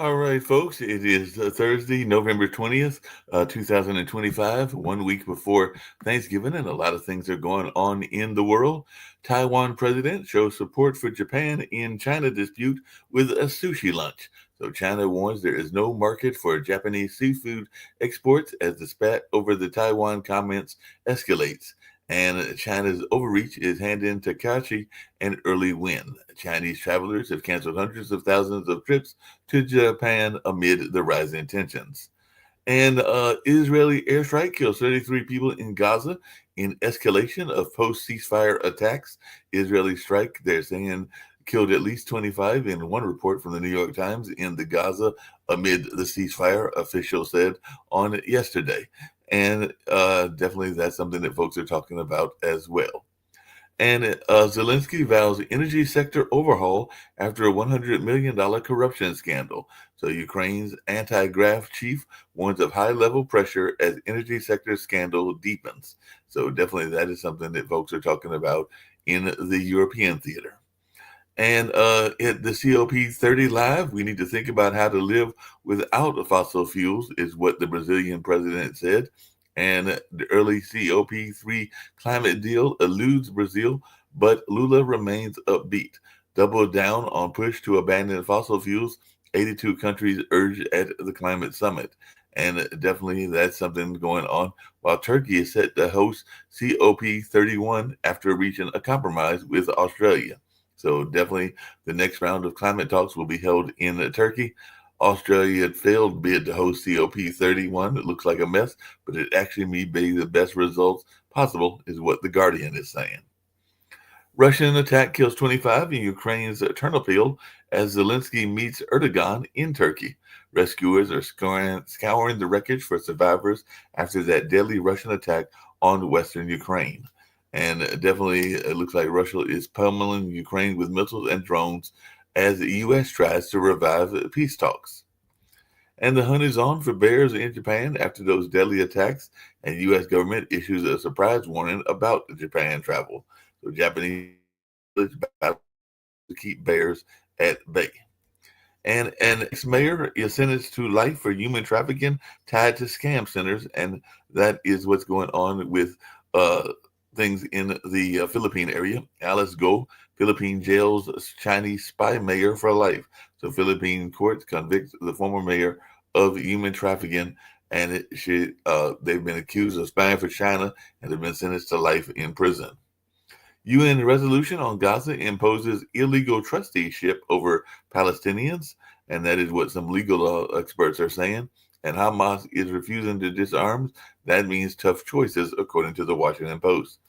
All right, folks, it is Thursday, November 20th, 2025, 1 week before Thanksgiving, and a lot of things are going on in the world. Taiwan president shows support for Japan in China dispute with a sushi lunch. So China warns there is no market for Japanese seafood exports as the spat over the Taiwan comments escalates. And China's overreach is handing Takashi an early win. Chinese travelers have canceled hundreds of thousands of trips to Japan amid the rising tensions. And Israeli airstrike kills 33 people in Gaza in escalation of post ceasefire attacks. Israeli strike, they're saying, killed at least 25 in one report from the New York Times in the Gaza amid the ceasefire, officials said on yesterday. And definitely that's something that folks are talking about as well. And Zelensky vows energy sector overhaul after a $100 million corruption scandal. So Ukraine's anti-graft chief warns of high-level pressure as energy sector scandal deepens. So definitely that is something that folks are talking about in the European theater. And at the COP30 Live, we need to think about how to live without fossil fuels, is what the Brazilian president said. And the early COP3 climate deal eludes Brazil, but Lula remains upbeat. Double down on push to abandon fossil fuels, 82 countries urge at the climate summit. And definitely that's something going on while Turkey is set to host COP31 after reaching a compromise with Australia. So definitely the next round of climate talks will be held in Turkey. Australia had failed bid to host COP31. It looks like a mess, but it actually may be the best results possible, is what The Guardian is saying. Russian attack kills 25 in Ukraine's Ternopil as Zelensky meets Erdogan in Turkey. Rescuers are scouring the wreckage for survivors after that deadly Russian attack on western Ukraine. And definitely, it looks like Russia is pummeling Ukraine with missiles and drones as the U.S. tries to revive peace talks. And the hunt is on for bears in Japan after those deadly attacks, and U.S. government issues a surprise warning about the Japan travel. So Japanese battle to keep bears at bay. And an ex-mayor is sentenced to life for human trafficking tied to scam centers, and that is what's going on with uh, things in the Philippine area. Alice Go, Philippine jails Chinese spy mayor for life. So Philippine courts convict the former mayor of human trafficking, and they've been accused of spying for China and have been sentenced to life in prison. UN resolution on Gaza imposes illegal trusteeship over Palestinians, and that is what some legal experts are saying. And Hamas is refusing to disarm. That means tough choices, according to the Washington Post.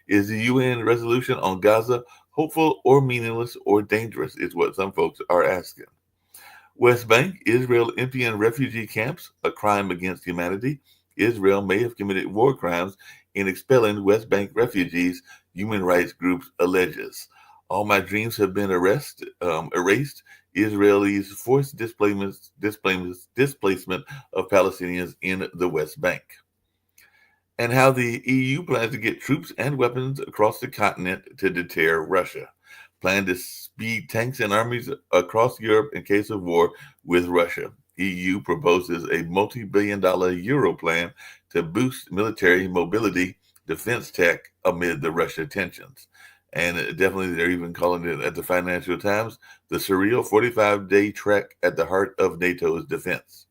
Is the UN resolution on Gaza hopeful or meaningless or dangerous, is what some folks are asking. West Bank, Israel emptying refugee camps, a crime against humanity. Israel may have committed war crimes in expelling West Bank refugees, human rights groups alleges. All my dreams have been erased. Israelis forced displacement of Palestinians in the West Bank. And how the EU plans to get troops and weapons across the continent to deter Russia. Plan to speed tanks and armies across Europe in case of war with Russia. EU proposes a multi-billion-dollar euro plan to boost military mobility, defense tech amid the Russia tensions. And definitely, they're even calling it at the Financial Times the surreal 45-day trek at the heart of NATO's defense.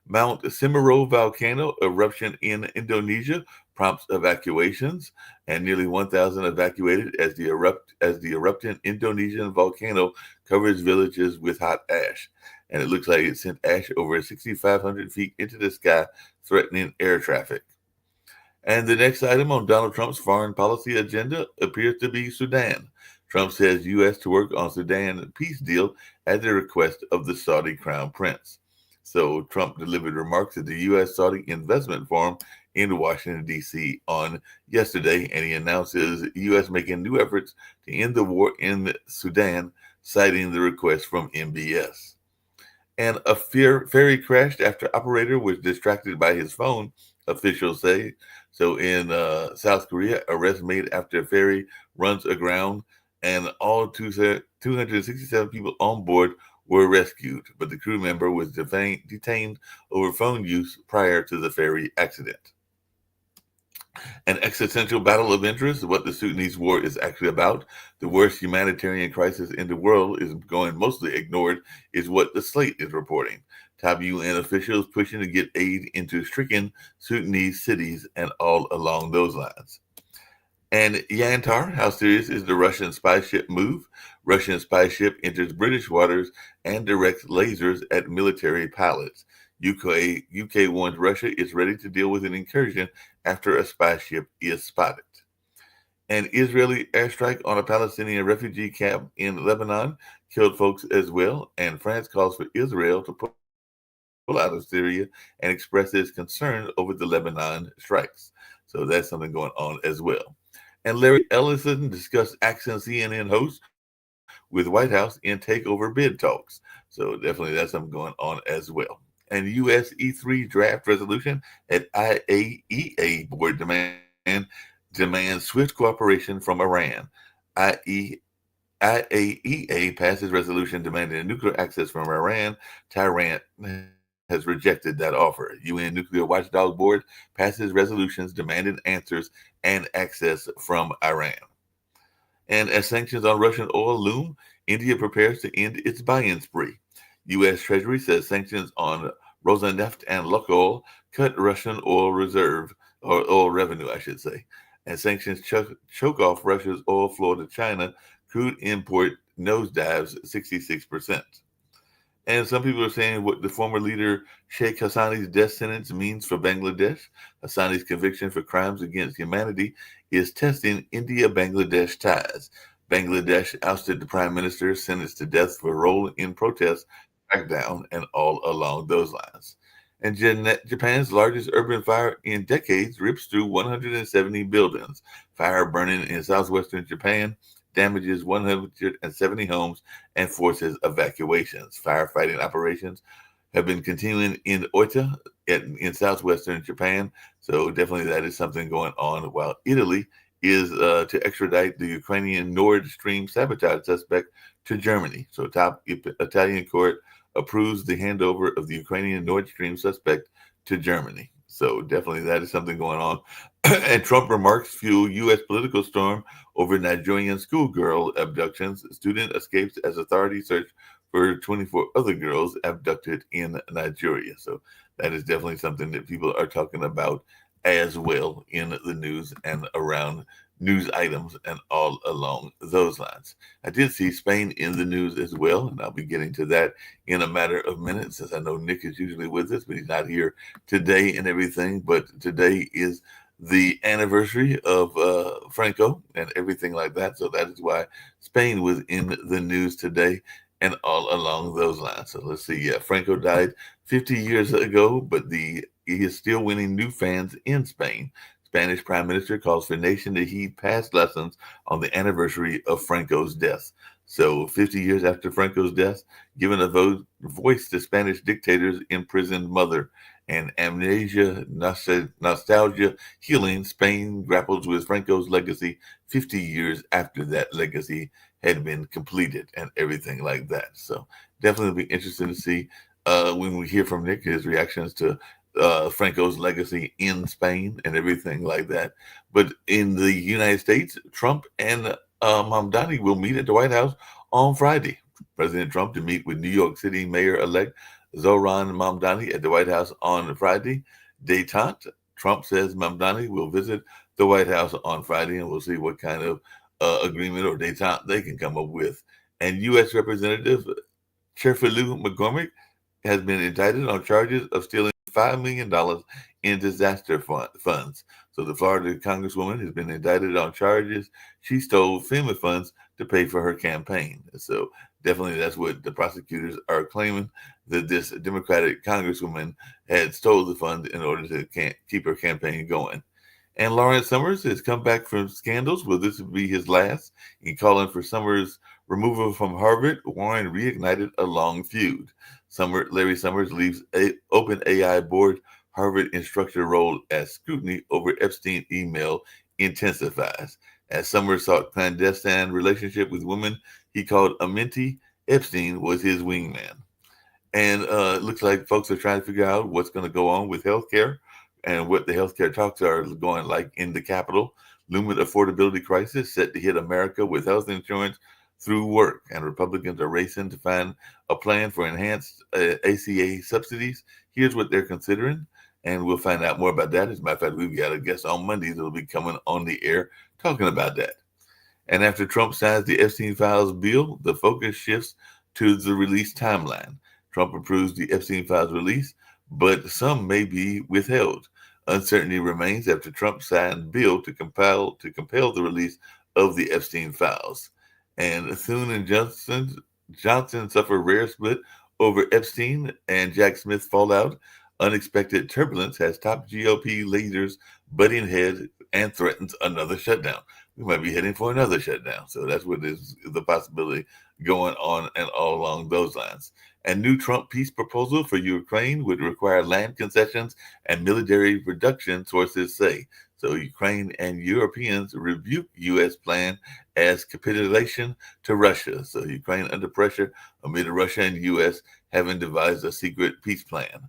Mount Semeru volcano eruption in Indonesia prompts evacuations, and nearly 1,000 evacuated as the erupting Indonesian volcano covers villages with hot ash. And it looks like it sent ash over 6,500 feet into the sky, threatening air traffic. And the next item on Donald Trump's foreign policy agenda appears to be Sudan. Trump says U.S. to work on Sudan peace deal at the request of the Saudi crown prince. So Trump delivered remarks at the U.S.-Saudi investment forum in Washington, D.C. on yesterday, and he announces the U.S. making new efforts to end the war in Sudan, citing the request from MBS. And a ferry crashed after operator was distracted by his phone, officials say. So in South Korea, arrest made after a ferry runs aground, and all 267 people on board were rescued, but the crew member was detained over phone use prior to the ferry accident. An existential battle of interest, what the Sudanese war is actually about. The worst humanitarian crisis in the world is going mostly ignored, is what the Slate is reporting. Top UN officials pushing to get aid into stricken Sudanese cities and all along those lines. And Yantar, how serious is the Russian spy ship move? Russian spy ship enters British waters and directs lasers at military pilots. UK warns Russia is ready to deal with an incursion after a spy ship is spotted. An Israeli airstrike on a Palestinian refugee camp in Lebanon killed folks as well. And France calls for Israel to pull out of Syria and expresses concern over the Lebanon strikes. So that's something going on as well. And Larry Ellison discussed Action CNN host with White House in takeover bid talks. So definitely that's something going on as well. And US E3 draft resolution at IAEA board demands swift cooperation from Iran. IAEA passes resolution demanding nuclear access from Iran. Tehran has rejected that offer. UN Nuclear Watchdog Board passes resolutions demanding answers and access from Iran. And as sanctions on Russian oil loom, India prepares to end its buy-in spree. U.S. Treasury says sanctions on Rosneft and Lukoil cut Russian oil reserve, or oil revenue, I should say. And sanctions choke off Russia's oil flow to China. Crude import nosedives 66%. And some people are saying what the former leader Sheikh Hassani's death sentence means for Bangladesh. Hassani's conviction for crimes against humanity is testing India-Bangladesh ties. Bangladesh ousted the prime minister sentenced to death for role in protests, crackdown, and all along those lines. And Japan's largest urban fire in decades rips through 170 buildings. Fire burning in southwestern Japan damages 170 homes and forces evacuations. Firefighting operations have been continuing in Oita in southwestern Japan. So definitely that is something going on, while Italy is to extradite the Ukrainian Nord Stream sabotage suspect to Germany. So top Italian court approves the handover of the Ukrainian Nord Stream suspect to Germany. So definitely that is something going on. And Trump remarks fuel U.S. political storm over Nigerian schoolgirl abductions. Student escapes as authorities search for 24 other girls abducted in Nigeria. So that is definitely something that people are talking about as well in the news and around news items and all along those lines. I did see Spain in the news as well, and I'll be getting to that in a matter of minutes, as I know Nick is usually with us, but he's not here today and everything. But today is the anniversary of Franco and everything like that. So that is why Spain was in the news today and all along those lines. So let's see. Yeah, Franco died 50 years ago, but he is still winning new fans in Spain. Spanish Prime Minister calls for nation to heed past lessons on the anniversary of Franco's death. So 50 years after Franco's death, giving a voice to Spanish dictator's imprisoned mother. And amnesia, nostalgia, healing, Spain grapples with Franco's legacy 50 years after that legacy had been completed and everything like that. So definitely be interesting to see when we hear from Nick, his reactions to Franco's legacy in Spain and everything like that. But in the United States, Trump and Mamdani will meet at the White House on Friday. President Trump to meet with New York City Mayor-elect Zohran Mamdani at the White House on Friday. Détente. Trump says Mamdani will visit the White House on Friday, and we'll see what kind of agreement or détente they can come up with. And U.S. Representative Cherfilu McCormick has been indicted on charges of stealing $5 million in disaster funds. So the Florida Congresswoman has been indicted on charges she stole FEMA funds to pay for her campaign. So definitely that's what the prosecutors are claiming, that this Democratic Congresswoman had stole the funds in order to keep her campaign going. And Lawrence Summers has come back from scandals. Will this be his last? In calling for Summers' removal from Harvard, Warren reignited a long feud. Larry Summers leaves OpenAI board. Harvard instructor role as scrutiny over Epstein email intensifies. As Summers sought clandestine relationship with women he called Amenti Epstein was his wingman. And it looks like folks are trying to figure out what's going to go on with healthcare and what the healthcare talks are going like in the Capitol. Looming affordability crisis set to hit America with health insurance through work, and Republicans are racing to find a plan for enhanced ACA subsidies. Here's what they're considering, and we'll find out more about that. As a matter of fact, we've got a guest on Monday that'll be coming on the air talking about that. And after Trump signs the Epstein Files bill, the focus shifts to the release timeline. Trump approves the Epstein Files release, but some may be withheld. Uncertainty remains after Trump signed bill to compel the release of the Epstein Files. And Thune and Johnson suffer rare split over Epstein and Jack Smith fallout. Unexpected turbulence has top GOP leaders butting heads and threatens another shutdown. We might be heading for another shutdown. So that's what is the possibility going on and all along those lines. And new Trump peace proposal for Ukraine would require land concessions and military reduction, sources say. So Ukraine and Europeans rebuke U.S. plan as capitulation to Russia. So Ukraine under pressure amid Russia and U.S. having devised a secret peace plan.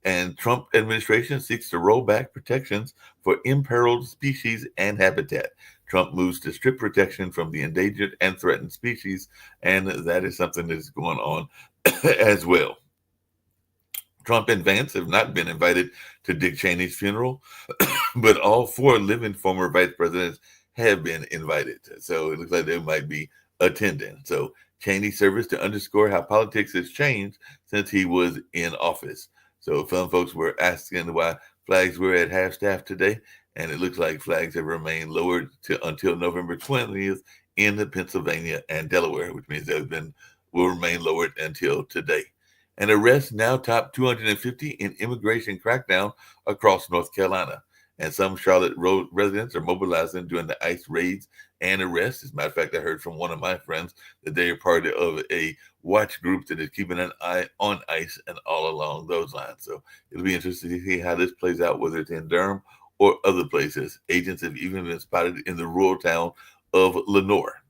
And Trump administration seeks to roll back protections for imperiled species and habitat. Trump moves to strip protection from the endangered and threatened species, and that is something that is going on as well. Trump and Vance have not been invited to Dick Cheney's funeral, but all four living former vice presidents have been invited. So it looks like they might be attending. So Cheney serves to underscore how politics has changed since he was in office. So some folks were asking why flags were at half-staff today, and it looks like flags have remained lowered until November 20th in Pennsylvania and Delaware, which means will remain lowered until today. And arrests now top 250 in immigration crackdown across North Carolina. And some Charlotte residents are mobilizing during the ICE raids and arrests. As a matter of fact, I heard from one of my friends that they are part of a watch group that is keeping an eye on ICE and all along those lines. So it'll be interesting to see how this plays out, whether it's in Durham or other places. Agents have even been spotted in the rural town of Lenore.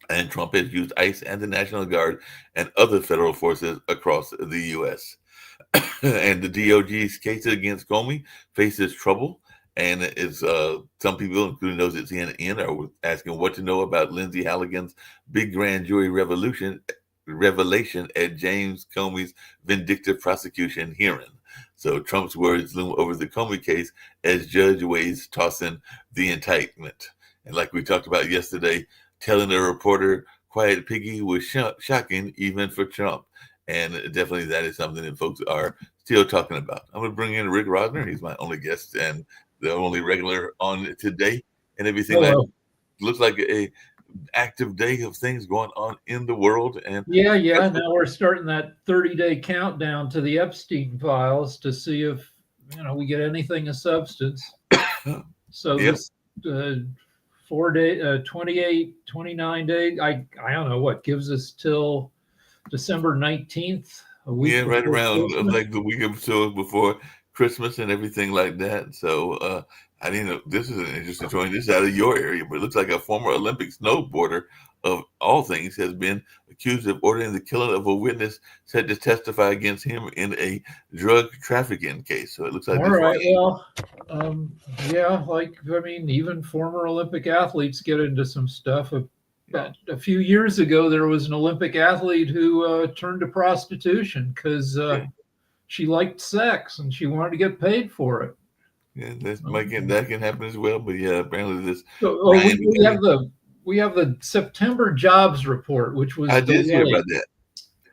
And Trump has used ICE and the National Guard and other federal forces across the U.S. And the DOJ's case against Comey faces trouble. And it's some people, including those at CNN, are asking what to know about Lindsay Halligan's big grand jury revelation at James Comey's vindictive prosecution hearing. So Trump's words loom over the Comey case as Judge weighs tossing the indictment. And like we talked about yesterday, telling a reporter Quiet Piggy was shocking even for Trump. And definitely that is something that folks are still talking about. I'm going to bring in Rick Rosner. He's my only guest and the only regular on today. And everything looks like a active day of things going on in the world. And yeah. Now we're starting that 30-day countdown to the Epstein files to see if we get anything of substance. So this 29 days. I don't know what gives us till December 19th. Right around Christmas. Like the week or so before Christmas and everything like that. So I didn't know. This is an interesting story. This is out of your area, but it looks like a former Olympic snowboarder of all things has been accused of ordering the killing of a witness set to testify against him in a drug trafficking case. So it looks like all right. Well, even former Olympic athletes get into some stuff. A few years ago, there was an Olympic athlete who turned to prostitution because she liked sex and she wanted to get paid for it. Yeah, that can happen as well. But yeah, apparently this. So, we have the September jobs report, which was. I did hear about that.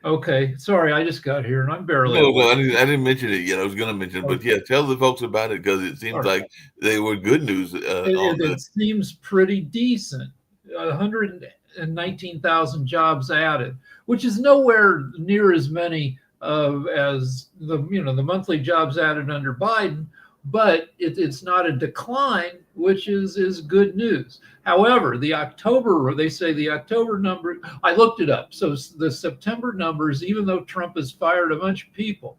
Okay, sorry, I just got here and I'm barely. No, I didn't mention it yet. I was going to mention it, but yeah, tell the folks about it because it seems like they were good news. It seems pretty decent. 119,000 jobs added, which is nowhere near as many as the monthly jobs added under Biden, but it's not a decline, which is good news. However, they say the October number, I looked it up. So the September numbers, even though Trump has fired a bunch of people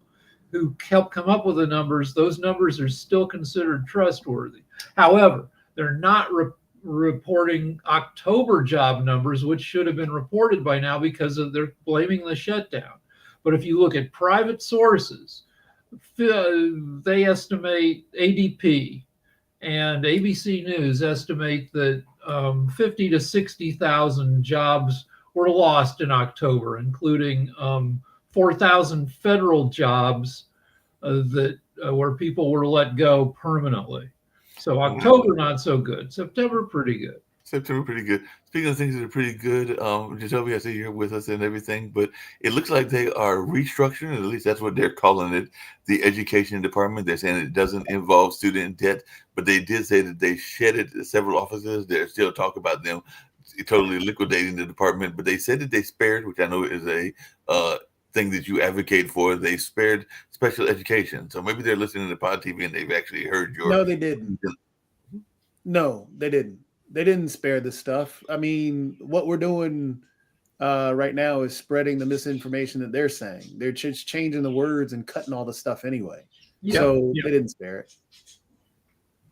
who helped come up with the numbers, those numbers are still considered trustworthy. However, they're not reporting October job numbers, which should have been reported by now because of they're blaming the shutdown. But if you look at private sources, they estimate ADP and ABC News estimate that 50 to 60,000 jobs were lost in October, including 4,000 federal jobs that where people were let go permanently. So October not so good. September pretty good. September pretty good. Speaking of things that are pretty good, Jacoby, I see you're with us and everything, but it looks like they are restructuring, at least that's what they're calling it, the education department. They're saying it doesn't involve student debt, but they did say that they shedded several offices. There's still talk about them totally liquidating the department, but they said that they spared, which I know is a thing that you advocate for. They spared special education. So maybe they're listening to Pod TV and they've actually heard your. No, they didn't. No, they didn't. They didn't spare the stuff. I mean, what we're doing right now is spreading the misinformation that they're saying. They're just changing the words and cutting all the stuff anyway. So they didn't spare it.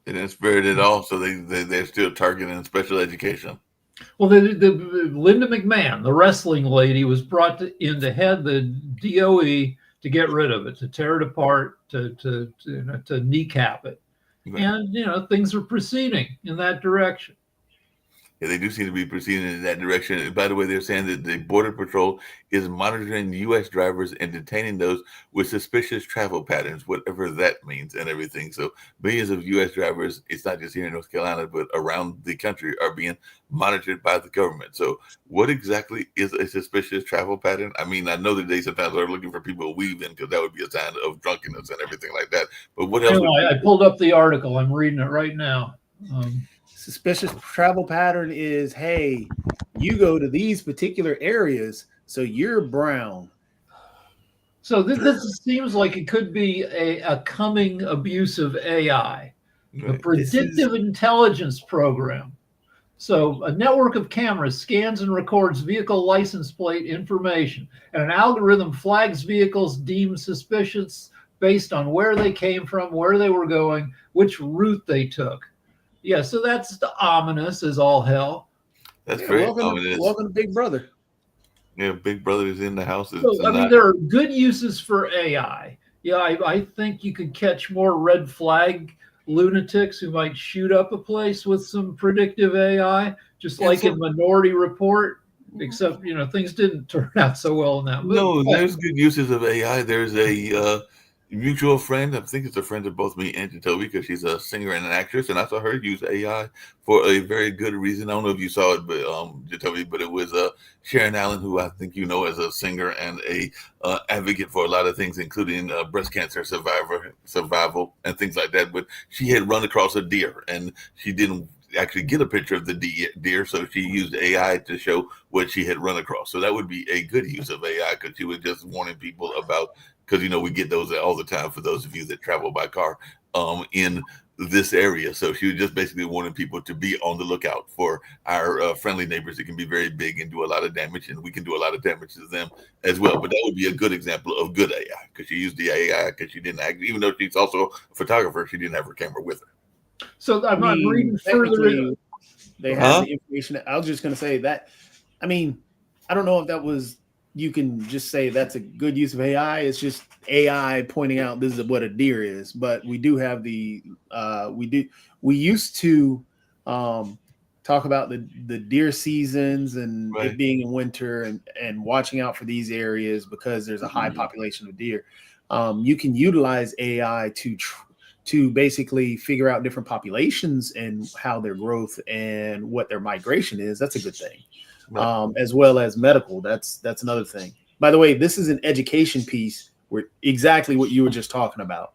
They didn't spare it at all. So they're still targeting special education. Well, the Linda McMahon, the wrestling lady, was brought in to head the DOE to get rid of it, to tear it apart, to kneecap it. Right. And, things are proceeding in that direction. Yeah, they do seem to be proceeding in that direction. And by the way, they're saying that the Border Patrol is monitoring U.S. drivers and detaining those with suspicious travel patterns, whatever that means and everything. So millions of U.S. drivers, it's not just here in North Carolina, but around the country, are being monitored by the government. So what exactly is a suspicious travel pattern? I mean, I know that they sometimes are looking for people weaving because that would be a sign of drunkenness and everything like that. But what else? I pulled up the article. I'm reading it right now. Suspicious travel pattern is, hey, you go to these particular areas, so you're brown. So this seems like it could be a coming abuse of AI, a predictive intelligence program. So a network of cameras scans and records vehicle license plate information, and an algorithm flags vehicles deemed suspicious based on where they came from, where they were going, which route they took. Yeah, so that's ominous as all hell. That's very ominous. Welcome to Big Brother. Yeah, Big Brother is in the house. So, I mean, there are good uses for AI. Yeah, I think you could catch more red flag lunatics who might shoot up a place with some predictive AI, just like in Minority Report, except, things didn't turn out so well in that movie. No, there's good uses of AI. There's a mutual friend. I think it's a friend of both me and Jacoby because she's a singer and an actress, and I saw her use AI for a very good reason. I don't know if you saw it, but Jacoby, but it was Sharon Allen, who I think you know as a singer and a advocate for a lot of things, including breast cancer survival and things like that. But she had run across a deer, and she didn't actually get a picture of the deer, so she used AI to show what she had run across. So that would be a good use of AI because she was just warning people about. Because, we get those all the time for those of you that travel by car in this area. So she was just basically wanting people to be on the lookout for our friendly neighbors that can be very big and do a lot of damage. And we can do a lot of damage to them as well. But that would be a good example of good AI because she used the AI because she didn't act, even though she's also a photographer, she didn't have her camera with her. So I'm reading further. They have the information. I was just going to say that. I mean, I don't know if that was. You can just say that's a good use of AI. It's just AI pointing out this is what a deer is. But we do have we used to talk about the deer seasons and it being in winter and watching out for these areas because there's a high population of deer. You can utilize AI to basically figure out different populations and how their growth and what their migration is. That's a good thing. As well as medical. That's another thing. By the way, this is an education piece where exactly what you were just talking about.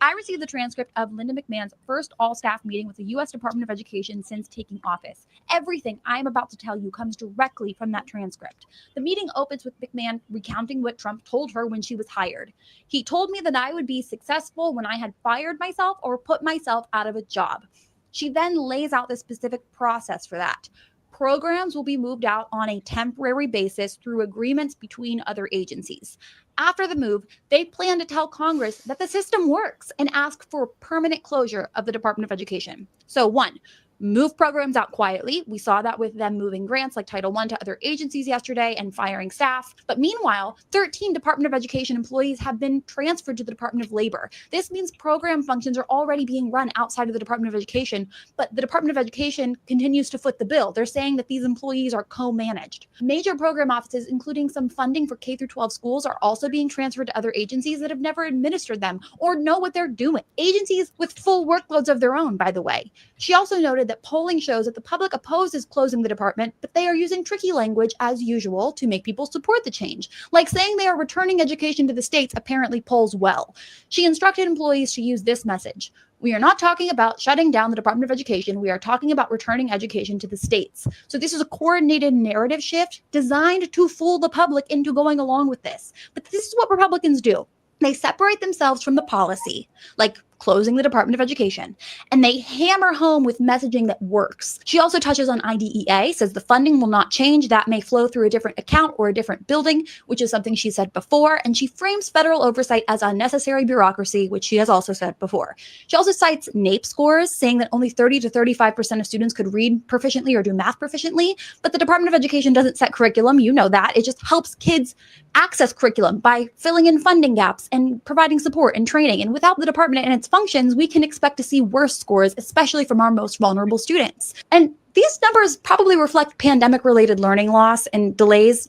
I received the transcript of Linda McMahon's first all-staff meeting with the U.S. Department of Education since taking office. Everything I'm about to tell you comes directly from that transcript. The meeting opens with McMahon recounting what Trump told her when she was hired. He told me that I would be successful when I had fired myself or put myself out of a job. She then lays out the specific process for that. Programs will be moved out on a temporary basis through agreements between other agencies. After the move, they plan to tell Congress that the system works and ask for permanent closure of the Department of Education. So 1, move programs out quietly. We saw that with them moving grants like Title I to other agencies yesterday and firing staff. But meanwhile, 13 Department of Education employees have been transferred to the Department of Labor. This means program functions are already being run outside of the Department of Education, but the Department of Education continues to foot the bill. They're saying that these employees are co-managed. Major program offices, including some funding for K-12 schools, are also being transferred to other agencies that have never administered them or know what they're doing. Agencies with full workloads of their own, by the way. She also noted that polling shows that the public opposes closing the department, but they are using tricky language as usual to make people support the change. Like saying they are returning education to the states apparently polls well. She instructed employees to use this message. We are not talking about shutting down the Department of Education. We are talking about returning education to the states. So this is a coordinated narrative shift designed to fool the public into going along with this. But this is what Republicans do. They separate themselves from the policy, like closing the Department of Education, and they hammer home with messaging that works. She also touches on IDEA, says the funding will not change. That may flow through a different account or a different building, which is something she said before. And she frames federal oversight as unnecessary bureaucracy, which she has also said before. She also cites NAEP scores, saying that only 30 to 35% of students could read proficiently or do math proficiently. But the Department of Education doesn't set curriculum. You know that. It just helps kids access curriculum by filling in funding gaps and providing support and training. And without the department and its functions, we can expect to see worse scores, especially from our most vulnerable students. And these numbers probably reflect pandemic-related learning loss and delays,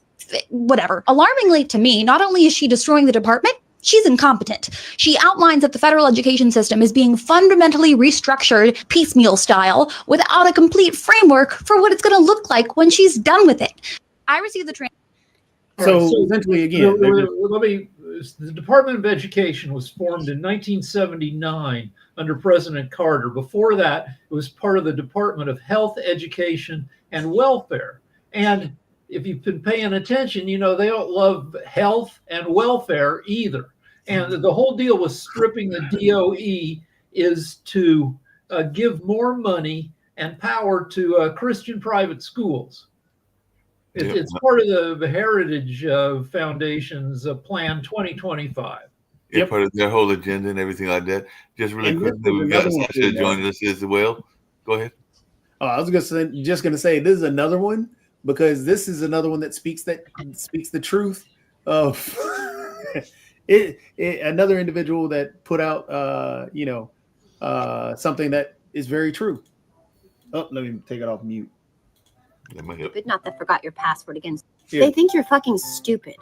whatever. Alarmingly to me, not only is she destroying the department, she's incompetent. She outlines that the federal education system is being fundamentally restructured piecemeal style without a complete framework for what it's going to look like when she's done with it. I received the So essentially, again, the Department of Education was formed in 1979 under President Carter. Before that, it was part of the Department of Health, Education, and Welfare. And if you've been paying attention, you know, they don't love health and welfare either. And the whole deal with stripping the DOE is to give more money and power to Christian private schools. It's part of the Heritage Foundation's Plan 2025. Yeah, part of their whole agenda and everything like that. Just really quickly, we've got Sasha joining us as well. Go ahead. I was just gonna say this is another one, because this is another one that speaks the truth of another individual that put out something that is very true. Oh, let me take it off mute. Stupid, not that forgot your password again. Yeah. They think you're fucking stupid.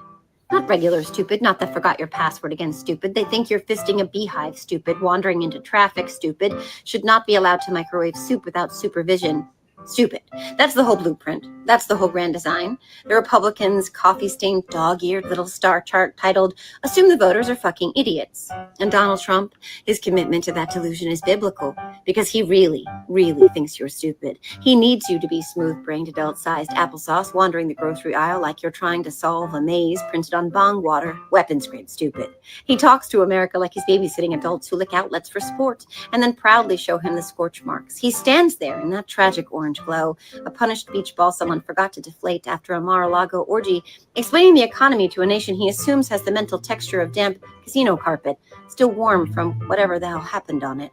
Not regular stupid, not that forgot your password again stupid. They think you're fisting a beehive stupid, wandering into traffic stupid, should not be allowed to microwave soup without supervision stupid. That's the whole blueprint. That's the whole grand design. The Republicans' coffee-stained, dog-eared little star chart titled, "Assume the voters are fucking idiots." And Donald Trump, his commitment to that delusion is biblical, because he really, really thinks you're stupid. He needs you to be smooth-brained, adult-sized applesauce, wandering the grocery aisle like you're trying to solve a maze printed on bong water, weapons-grade stupid. He talks to America like he's babysitting adults who lick outlets for sport, and then proudly show him the scorch marks. He stands there in that tragic orange glow, a punished beach ball someone forgot to deflate after a Mar-a-Lago orgy, explaining the economy to a nation he assumes has the mental texture of damp casino carpet, still warm from whatever the hell happened on it,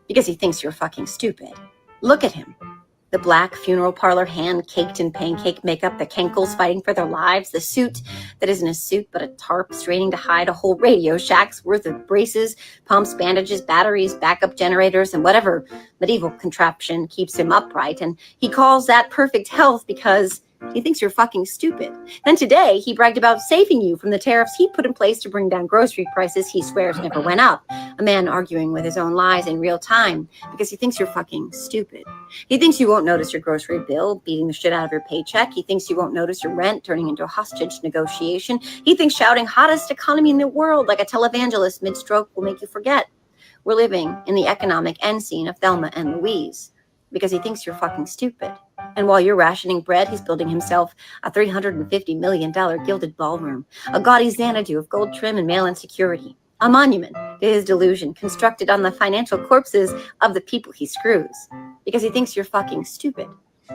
because he thinks you're fucking stupid. Look at him. The black funeral parlor hand caked in pancake makeup, the cankles fighting for their lives, the suit that isn't a suit but a tarp straining to hide a whole Radio Shack's worth of braces, pumps, bandages, batteries, backup generators, and whatever medieval contraption keeps him upright. And he calls that perfect health because he thinks you're fucking stupid. Then today, he bragged about saving you from the tariffs he put in place to bring down grocery prices he swears never went up. A man arguing with his own lies in real time because he thinks you're fucking stupid. He thinks you won't notice your grocery bill beating the shit out of your paycheck. He thinks you won't notice your rent turning into a hostage negotiation. He thinks shouting hottest economy in the world like a televangelist mid-stroke will make you forget we're living in the economic end scene of Thelma and Louise, because he thinks you're fucking stupid. And while you're rationing bread, he's building himself a $350 million gilded ballroom, a gaudy Xanadu of gold trim and mail-in security, a monument to his delusion constructed on the financial corpses of the people he screws, because he thinks you're fucking stupid.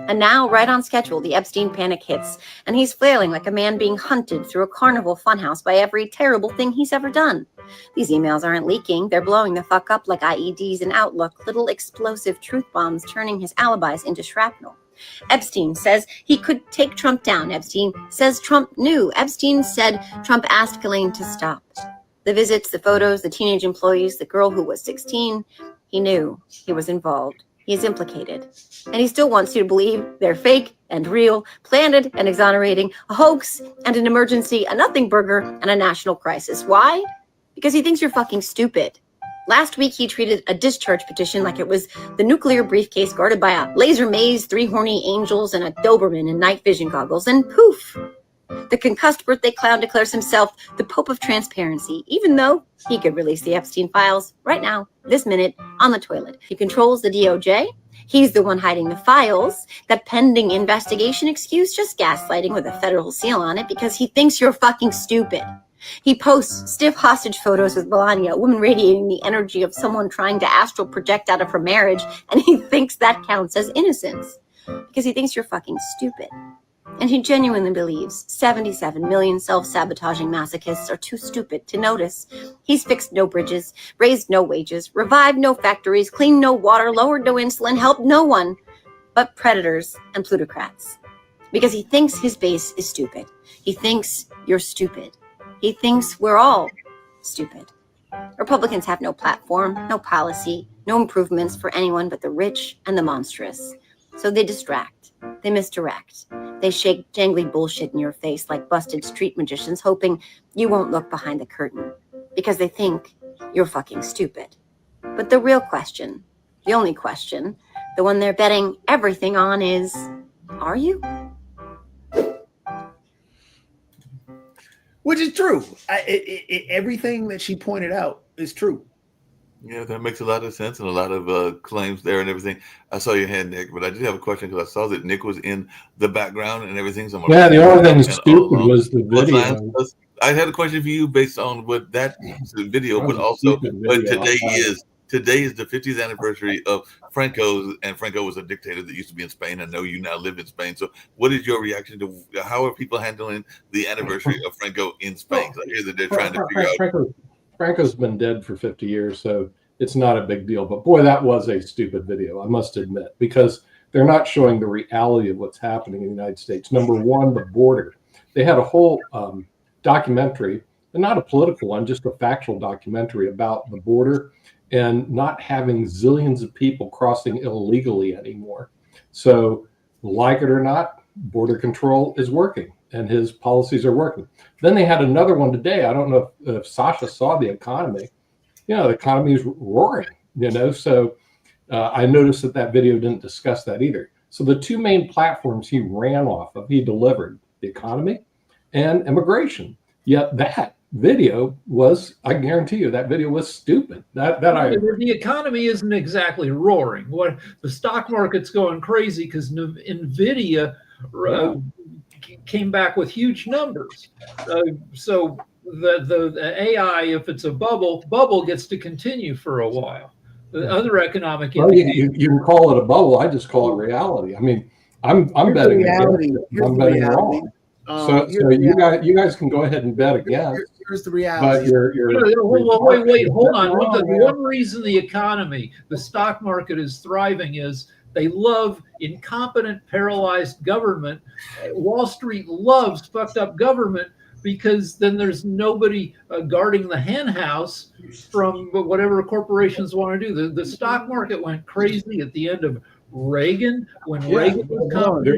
And now, right on schedule, the Epstein panic hits, and he's flailing like a man being hunted through a carnival funhouse by every terrible thing he's ever done. These emails aren't leaking. They're blowing the fuck up like IEDs in Outlook, little explosive truth bombs turning his alibis into shrapnel. Epstein says he could take Trump down. Epstein says Trump knew. Epstein said Trump asked Ghislaine to stop. The visits, the photos, the teenage employees, the girl who was 16, he knew he was involved. He is implicated. And he still wants you to believe they're fake and real, planned and exonerating, a hoax and an emergency, a nothing burger and a national crisis. Why? Because he thinks you're fucking stupid. Last week, he treated a discharge petition like it was the nuclear briefcase guarded by a laser maze, 3 horny angels, and a Doberman in night vision goggles, and poof! The concussed birthday clown declares himself the Pope of Transparency, even though he could release the Epstein files right now, this minute, on the toilet. He controls the DOJ. He's the one hiding the files. That pending investigation excuse, just gaslighting with a federal seal on it because he thinks you're fucking stupid. He posts stiff hostage photos with Melania, a woman radiating the energy of someone trying to astral project out of her marriage, and he thinks that counts as innocence because he thinks you're fucking stupid. And he genuinely believes 77 million self-sabotaging masochists are too stupid to notice. He's fixed no bridges, raised no wages, revived no factories, cleaned no water, lowered no insulin, helped no one but predators and plutocrats. Because he thinks his base is stupid. He thinks you're stupid. He thinks we're all stupid. Republicans have no platform, no policy, no improvements for anyone but the rich and the monstrous. So they distract, they misdirect, they shake jangly bullshit in your face like busted street magicians, hoping you won't look behind the curtain because they think you're fucking stupid. But the real question, the only question, the one they're betting everything on is, are you? Which is true. Everything that she pointed out is true. Yeah, that makes a lot of sense and a lot of claims there and everything. I saw your hand, Nick, but I did have a question because I saw that Nick was in the background and everything. So yeah, the only thing stupid was the video. I had a question for you based on what that video, but also but today is the 50th anniversary of Franco, and Franco was a dictator that used to be in Spain. I know you now live in Spain. So what is your reaction to how are people handling the anniversary of Franco in Spain? I hear that they're trying to figure out. Franco's been dead for 50 years, so it's not a big deal. But boy, that was a stupid video, I must admit, because they're not showing the reality of what's happening in the United States. Number one, the border. They had a whole documentary, and not a political one, just a factual documentary about the border and not having zillions of people crossing illegally anymore. So, like it or not, border control is working and his policies are working. Then they had another one today. I don't know if Sasha saw the economy. You know, the economy is roaring, you know, so I noticed that video didn't discuss that either. So the two main platforms he ran off of, he delivered the economy and immigration. Yet that video was, I guarantee you, that video was stupid. The economy isn't exactly roaring. What the stock market's going crazy because Nvidia came back with huge numbers. So the AI, if it's a bubble gets to continue for a while. The other economic you can call it a bubble. I just call it reality. I mean, I'm betting reality. I'm betting wrong. So you guys can go ahead and bet again. Here's the reality. But wait, hold on. One reason the economy, the stock market is thriving is they love incompetent, paralyzed government. Wall Street loves fucked up government because then there's nobody guarding the hen house from whatever corporations want to do. The stock market went crazy at the end of Reagan when Reagan was compromised.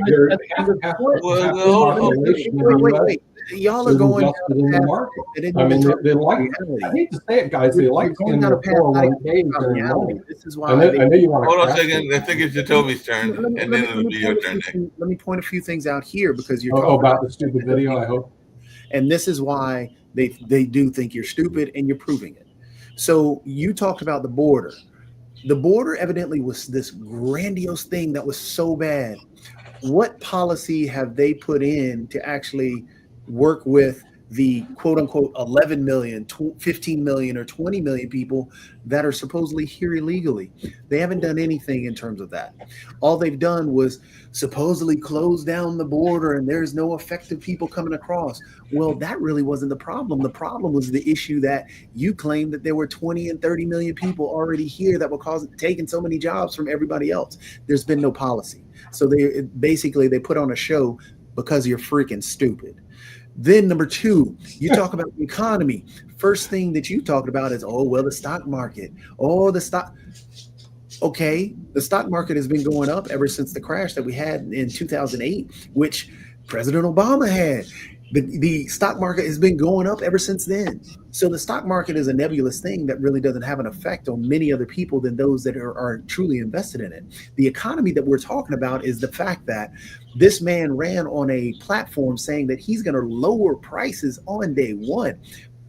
Wait. Y'all are going in the market. I mean, they like. I hate to say it, guys. They like seeing their 401k. This is why. I know you want to. Hold on a second. I think it's Jacoby's turn, and then it'll be your turn. Let me point a few things out here because you're talking about the stupid video. I hope. And this is why they do think you're stupid, and you're proving it. So you talked about the border. The border evidently was this grandiose thing that was so bad. What policy have they put in to actually work with the quote unquote 11 million, 15 million, or 20 million people that are supposedly here illegally. They haven't done anything in terms of that. All they've done was supposedly close down the border and there's no effective people coming across. Well, that really wasn't the problem. The problem was the issue that you claimed that there were 20 and 30 million people already here that were taking so many jobs from everybody else. There's been no policy. So they put on a show because you're freaking stupid. Then number two, you talk about the economy. First thing that you talked about is, oh, well, the stock market. Oh, the stock. Okay, the stock market has been going up ever since the crash that we had in 2008, which President Obama had. The stock market has been going up ever since then. So the stock market is a nebulous thing that really doesn't have an effect on many other people than those that are truly invested in it. The economy that we're talking about is the fact that this man ran on a platform saying that he's going to lower prices on day one.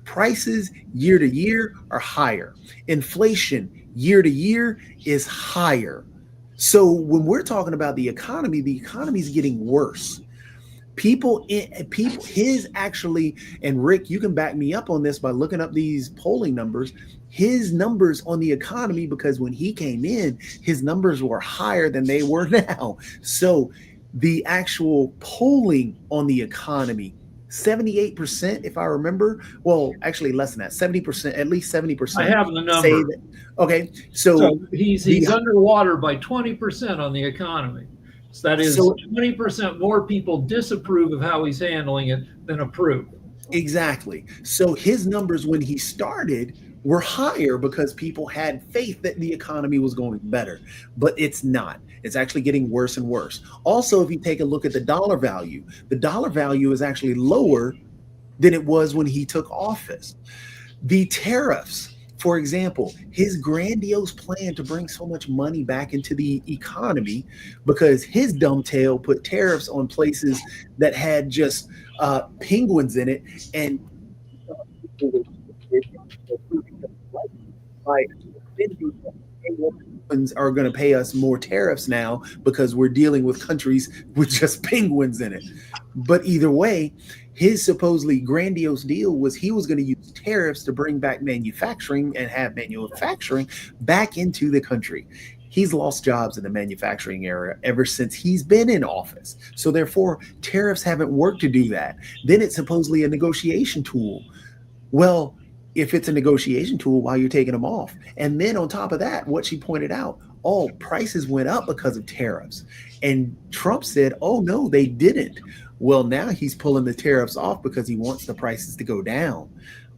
Prices year to year are higher. Inflation year to year is higher. So when we're talking about the economy is getting worse. His actually, and Rick, you can back me up on this by looking up these polling numbers. His numbers on the economy, because when he came in, his numbers were higher than they were now. So the actual polling on the economy, 78%, if I remember. Well, actually less than that, 70%, at least 70%. I have the number. Say that, okay, so he's underwater by 20% on the economy. So that is 20% more people disapprove of how he's handling it than approve. Exactly. So his numbers when he started were higher because people had faith that the economy was going better, but it's not. It's actually getting worse and worse. Also, if you take a look at the dollar value is actually lower than it was when he took office. The tariffs, for example, his grandiose plan to bring so much money back into the economy, because his dumb tail put tariffs on places that had just penguins in it, and are going to pay us more tariffs now because we're dealing with countries with just penguins in it. But either way, his supposedly grandiose deal was he was going to use tariffs to bring back manufacturing and have manufacturing back into the country. He's lost jobs in the manufacturing area ever since he's been in office. So therefore, tariffs haven't worked to do that. Then it's supposedly a negotiation tool. Well, if it's a negotiation tool, why you're taking them off? And then on top of that, what she pointed out, prices went up because of tariffs. And Trump said, oh, no, they didn't. Well, now he's pulling the tariffs off because he wants the prices to go down.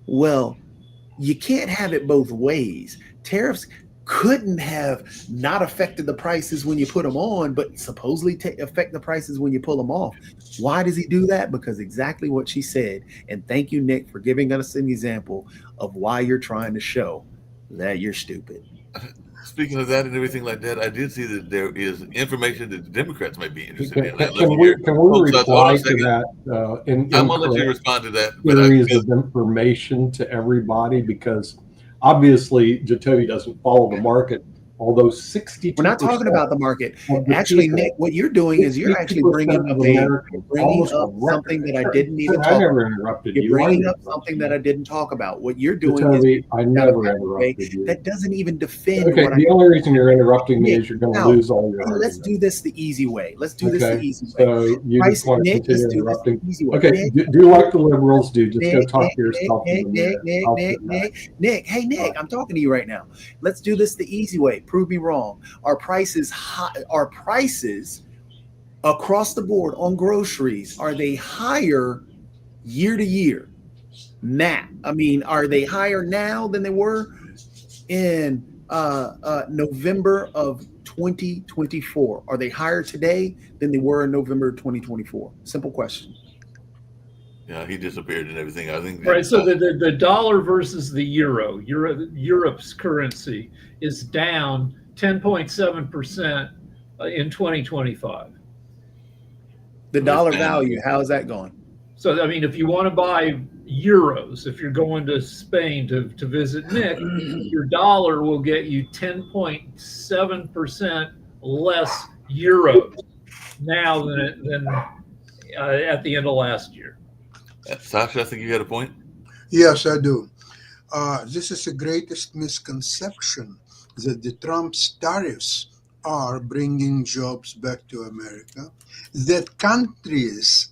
Well, you can't have it both ways. Tariffs couldn't have not affected the prices when you put them on, but supposedly affect the prices when you pull them off. Why does he do that? Because exactly what she said. And thank you, Nick, for giving us an example of why you're trying to show that you're stupid. Speaking of that and everything like that, I did see that there is information that the Democrats might be interested in. Can we reply to that? I'm going to let you respond to that. Series of information to everybody, because obviously Jacoby doesn't follow the market. Although 60%. We're not talking about the market. Actually, Nick, what you're doing is you're actually bringing up something that I didn't even talk about. I never interrupted you. You're bringing up something that I didn't talk about. What you're doing is I never interrupted you. That doesn't even defend. Okay, the only reason you're interrupting me is you're going to lose all your. Let's do this the easy way. Let's do this the easy way. So you just want to continue interrupting. Okay, do like the liberals do. Just go talk to yourself. Nick, hey Nick, I'm talking to you right now. Let's do this the easy way. Prove me wrong. Our prices across the board on groceries, are they higher year to year? Now, I mean, are they higher now than they were in November of 2024? Are they higher today than they were in November 2024? Simple question. Yeah, he disappeared and everything. I think. Right. So the dollar versus the euro, Europe's currency is down 10.7% in 2025. The dollar value, how is that going? So, I mean, if you want to buy euros, if you're going to Spain to visit Nick, your dollar will get you 10.7% less euros now than at the end of last year. Sasha, I think you had a point. Yes, I do. This is the greatest misconception that the Trump's tariffs are bringing jobs back to America, that countries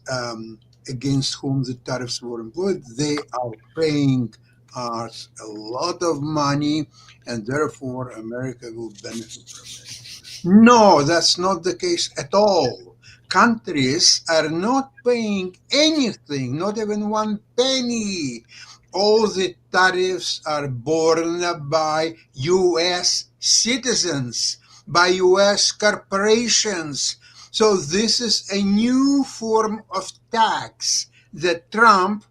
against whom the tariffs were employed, they are paying us a lot of money, and therefore America will benefit from it. No, that's not the case at all. Countries are not paying anything, not even 1 penny. All the tariffs are borne by U.S. citizens, by U.S. corporations. So this is a new form of tax that Trump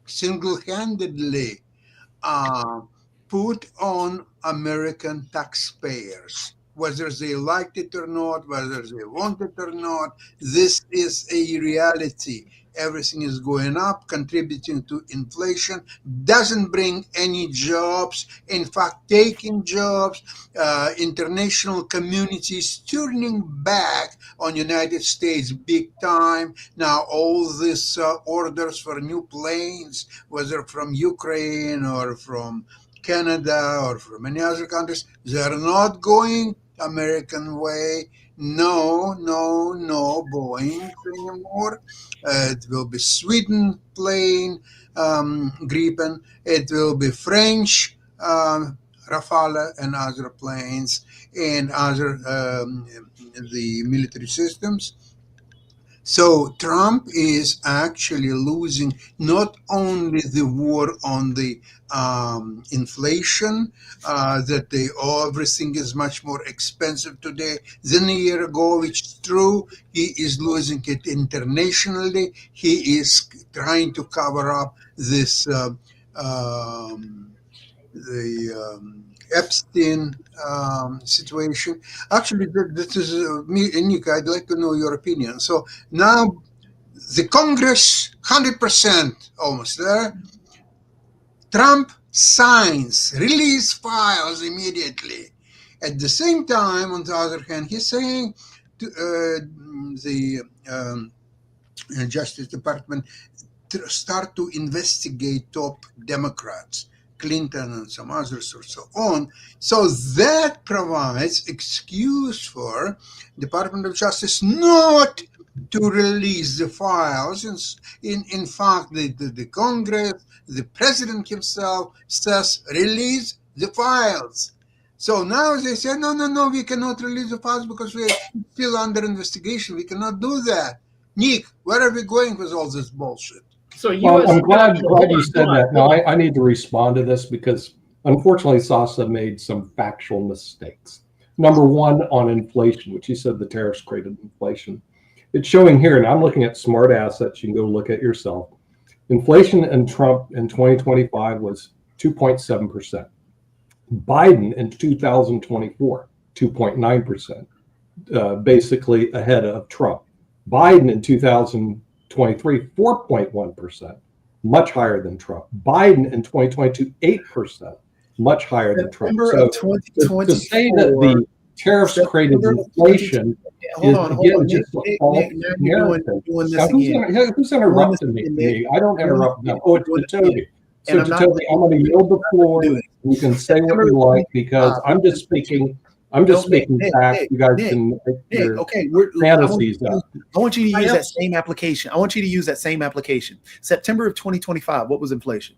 single-handedly put on American taxpayers. Whether they liked it or not, whether they want it or not, this is a reality. Everything is going up, contributing to inflation, doesn't bring any jobs. In fact, taking jobs, international communities turning back on United States big time. Now, all these orders for new planes, whether from Ukraine or from Canada or from any other countries, they are not going American way. No Boeing anymore. It will be Sweden plane, Gripen. It will be French Rafale and other planes and other the military systems. So Trump is actually losing not only the war on the inflation, that everything is much more expensive today than a year ago, which is true. He is losing it internationally. He is trying to cover up this Epstein situation. Actually, this is me and Nick. I'd like to know your opinion. So now the Congress, 100% almost there. Trump signs, release files immediately. At the same time, on the other hand, he's saying to the Justice Department to start to investigate top Democrats, Clinton and some others or so on. So that provides excuse for Department of Justice not to release the files. In fact, the Congress, the president himself says, release the files. So now they say, no, we cannot release the files because we're still under investigation. We cannot do that. Nick, where are we going with all this bullshit? So I'm glad you said that. Now, I need to respond to this because, unfortunately, Sasa made some factual mistakes. Number one, on inflation, which he said the tariffs created inflation. It's showing here, and I'm looking at smart assets. You can go look at yourself. Inflation in Trump in 2025 was 2.7%. Biden in 2024, 2.9%, basically ahead of Trump. Biden in 2023, 4.1%, much higher than Trump. Biden in 2022, 8%, much higher than Trump. So to say that the tariffs created inflation is again just a false narrative. Who's interrupting me? I don't interrupt them. Oh, it's Toby. So Toby, I'm going to yield the floor. You can say what you like because I'm just speaking. I'm just speaking facts. You guys can make your fantasies up. I want you to use that same application. I want you to use that same application. September of 2025, what was inflation?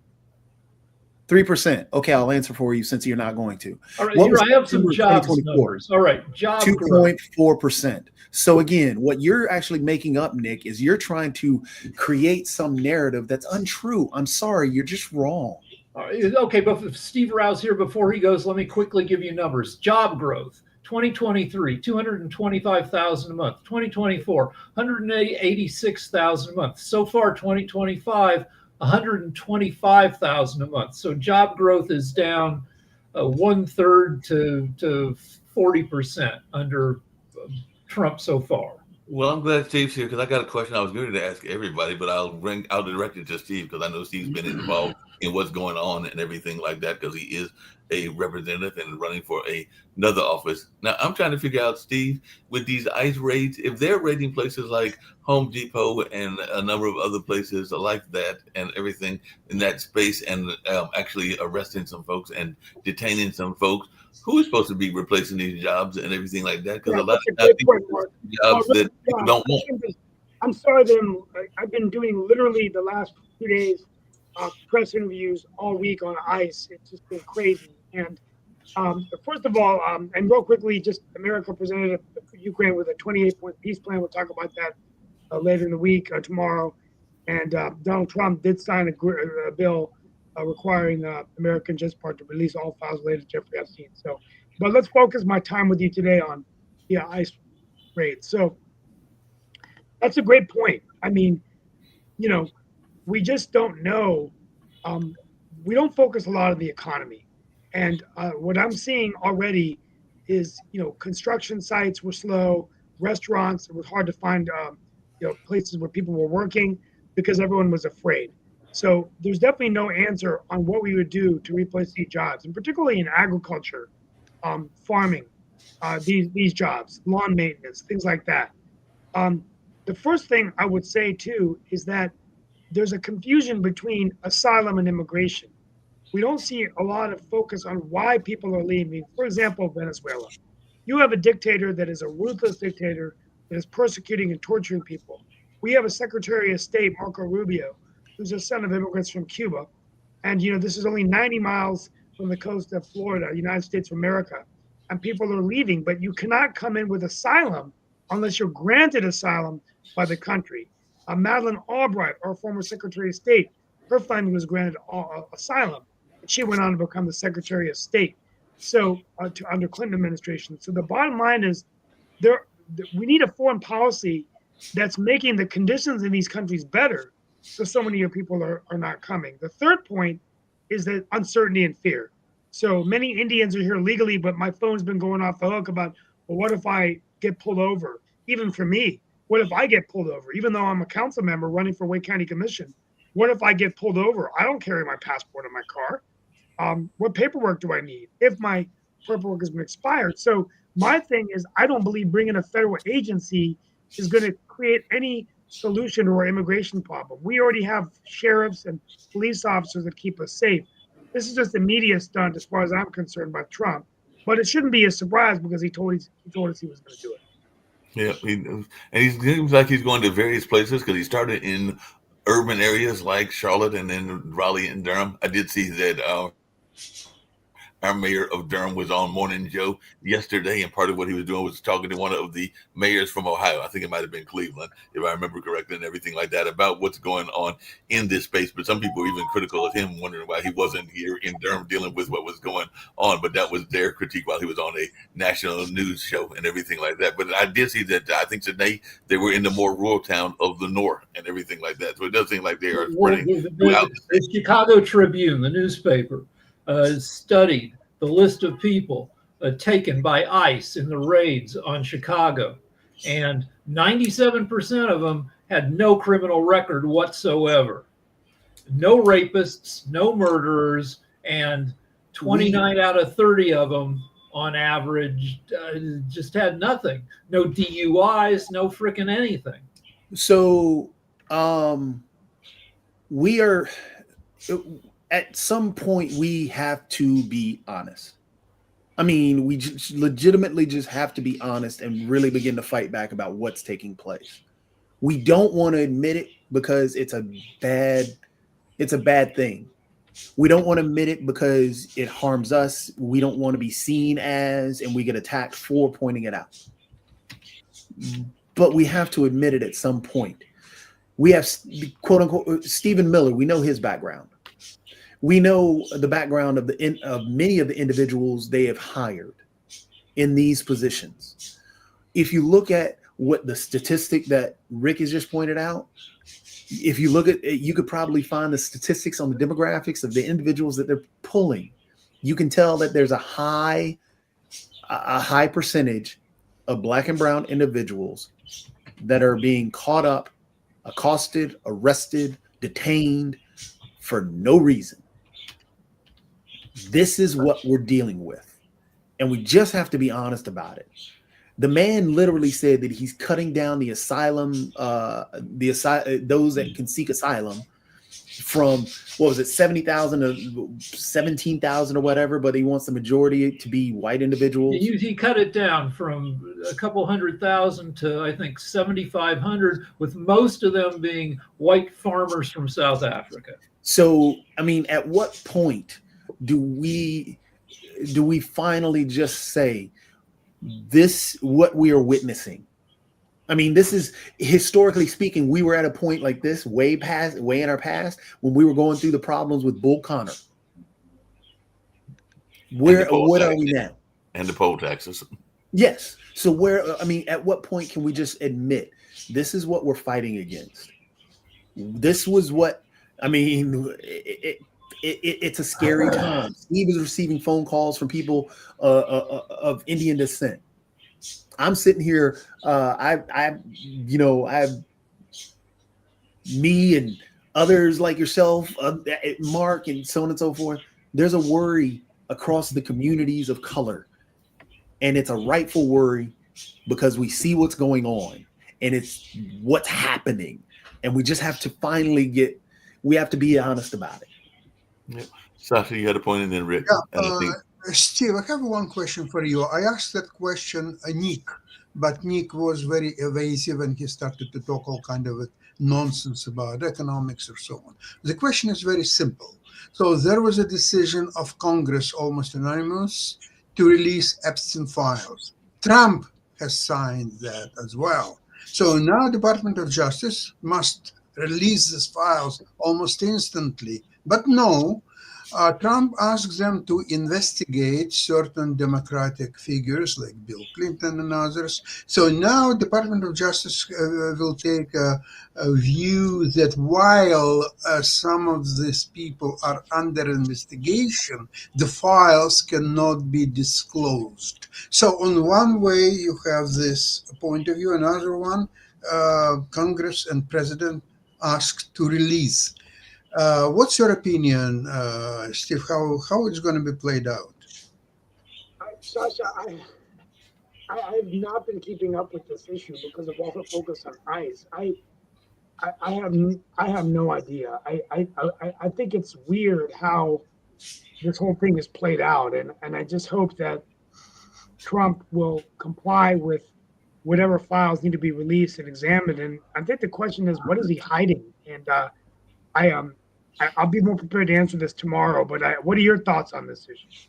3%. Okay, I'll answer for you since you're not going to. All right, here I have some jobs numbers. All right, job 2.4%. So again, what you're actually making up, Nick, is you're trying to create some narrative that's untrue. I'm sorry, you're just wrong. Okay, but if Steve Rouse here before he goes, let me quickly give you numbers. Job growth, 2023, 225,000 a month. 2024, 186,000 a month. So far, 2025, 125,000 a month. So job growth is down 1/3 to 40% under Trump so far. Well, I'm glad Steve's here because I got a question I was going to ask everybody, but I'll direct it to Steve because I know Steve's been involved in what's going on and everything like that, because he is a representative and running for another office. Now, I'm trying to figure out, Steve, with these ICE raids, if they're raiding places like Home Depot and a number of other places like that and everything in that space, and actually arresting some folks and detaining some folks, who is supposed to be replacing these jobs and everything like that? Because a lot of times people jobs that people don't want. I'm sorry that I've been doing literally the last 2 days press interviews all week on ICE. It's just been crazy. And first of all, and real quickly, just America presented Ukraine with a 28-point peace plan. We'll talk about that later in the week, tomorrow. And Donald Trump did sign a bill requiring American Justice Department to release all files related to Jeffrey Epstein. So, but let's focus my time with you today on ICE raids. So that's a great point. I mean, we just don't know. We don't focus a lot on the economy. And what I'm seeing already is, construction sites were slow, restaurants, it was hard to find, places where people were working because everyone was afraid. So there's definitely no answer on what we would do to replace these jobs, and particularly in agriculture, farming, these jobs, lawn maintenance, things like that. The first thing I would say, too, is that there's a confusion between asylum and immigration. We don't see a lot of focus on why people are leaving. For example, Venezuela. You have a dictator that is a ruthless dictator that is persecuting and torturing people. We have a Secretary of State, Marco Rubio, who's a son of immigrants from Cuba. And, this is only 90 miles from the coast of Florida, United States of America. And people are leaving, but you cannot come in with asylum unless you're granted asylum by the country. Madeleine Albright, our former Secretary of State, her family was granted asylum. She went on to become the Secretary of State, under Clinton administration. So the bottom line is, we need a foreign policy that's making the conditions in these countries better, so many of people are not coming. The third point is that uncertainty and fear. So many Indians are here legally, but my phone's been going off the hook about, well, what if I get pulled over? Even for me, what if I get pulled over? Even though I'm a council member running for Wake County Commission, what if I get pulled over? I don't carry my passport in my car. What paperwork do I need if my paperwork has been expired? So my thing is, I don't believe bringing a federal agency is going to create any solution to our immigration problem. We already have sheriffs and police officers that keep us safe. This is just a media stunt as far as I'm concerned by Trump, but it shouldn't be a surprise because he told us he was going to do it. Yeah, and he seems like he's going to various places because he started in urban areas like Charlotte and then Raleigh and Durham. I did see that our mayor of Durham was on Morning Joe yesterday, and part of what he was doing was talking to one of the mayors from Ohio. I think it might have been Cleveland, if I remember correctly, and everything like that about what's going on in this space. But some people were even critical of him, wondering why he wasn't here in Durham dealing with what was going on. But that was their critique while he was on a national news show and everything like that. But I did see that I think today they were in the more rural town of the north and everything like that. So it does seem like they are spreading throughout. The Chicago Tribune, the newspaper, studied the list of people taken by ICE in the raids on Chicago, and 97% of them had no criminal record whatsoever. No rapists, no murderers, and 29 out of 30 of them on average just had nothing. No DUIs, no freaking anything. So we are... At some point, we have to be honest. I mean, we legitimately just have to be honest and really begin to fight back about what's taking place. We don't want to admit it because it's a bad thing. We don't want to admit it because it harms us. We don't want to be seen as, and we get attacked for pointing it out. But we have to admit it at some point. We have, quote unquote, Stephen Miller. We know his background. We know the background of many of the individuals they have hired in these positions. If you look at what the statistic that Rick has just pointed out, if you look at it, you could probably find the statistics on the demographics of the individuals that they're pulling. You can tell that there's a high percentage of Black and brown individuals that are being caught up, accosted, arrested, detained for no reason. This is what we're dealing with. And we just have to be honest about it. The man literally said that he's cutting down the asylum, those that can seek asylum from, what was it, 70,000 to 17,000 or whatever, but he wants the majority to be white individuals. He cut it down from a couple 100,000 to, I think, 7,500, with most of them being white farmers from South Africa. So, I mean, at what point do we finally just say, this, what we are witnessing? I mean, this is, historically speaking, we were at a point like this way in our past when we were going through the problems with Bull Connor. What are we now? And the poll taxes. Yes. So at what point can we just admit this is what we're fighting against? This was what, I mean, it's a scary time. He was receiving phone calls from people of Indian descent. I'm sitting here. Me and others like yourself, Mark, and so on and so forth. There's a worry across the communities of color, and it's a rightful worry because we see what's going on, and it's what's happening, and we just have to finally we have to be honest about it. Yeah. Sasha, you had a point, and then Rick. Yeah, Steve, I have one question for you. I asked that question Nick, but Nick was very evasive and he started to talk all kind of nonsense about economics or so on. The question is very simple. So there was a decision of Congress, almost unanimous, to release Epstein files. Trump has signed that as well. So now Department of Justice must release these files almost instantly. But no, Trump asks them to investigate certain Democratic figures like Bill Clinton and others. So now Department of Justice will take a view that while some of these people are under investigation, the files cannot be disclosed. So on one way, you have this point of view. Another one, Congress and President asked to release. What's your opinion, Steve, how it's going to be played out? Sasha, I have not been keeping up with this issue because of all the focus on ICE. I have no idea. I think it's weird how this whole thing is played out, and I just hope that Trump will comply with whatever files need to be released and examined. And I think the question is, what is he hiding? And I'll be more prepared to answer this tomorrow, but what are your thoughts on this issue?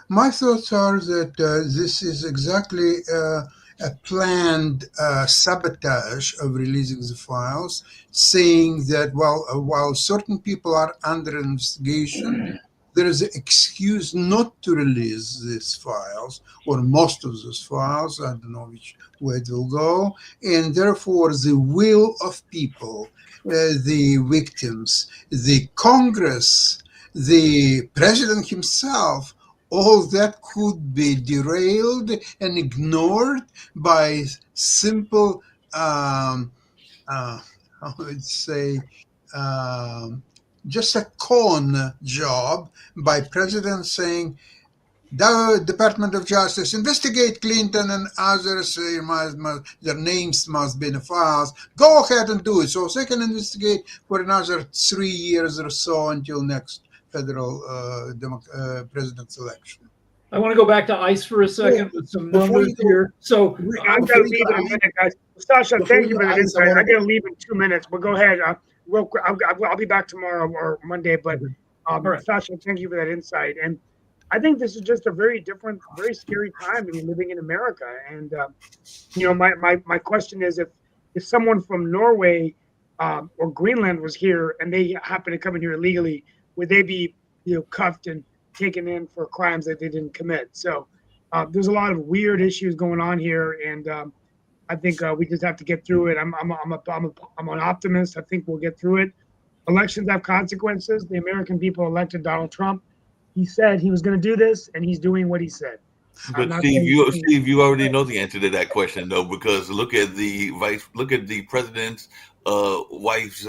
My thoughts are that this is exactly a planned sabotage of releasing the files, saying that while certain people are under investigation, there is an excuse not to release these files, or most of those files. I don't know which way it will go. And therefore, the will of people, the victims, the Congress, the president himself, all that could be derailed and ignored by simple, I would say, just a con job by president saying, the Department of Justice, investigate Clinton and others, their names must be in the files. Go ahead and do it. So they can investigate for another 3 years or so until next federal president's election. I want to go back to ICE for a second with some numbers here. So I've got to leave in a minute, guys. Sasha, thank you for that insight. I got to leave in 2 minutes, but go ahead. Real quick, I'll be back tomorrow or Monday, but Sasha, thank you for that insight. And I think this is just a very different, very scary time to be living in America. And my question is, if someone from Norway or Greenland was here and they happen to come in here illegally, would they be cuffed and taken in for crimes that they didn't commit? So there's a lot of weird issues going on here, and I think we just have to get through it. I'm an optimist. I think we'll get through it. Elections have consequences. The American people elected Donald Trump. He said he was going to do this, and he's doing what he said. I'm But not Steve, saying- you already know the answer to that question though, because look at the president's wives,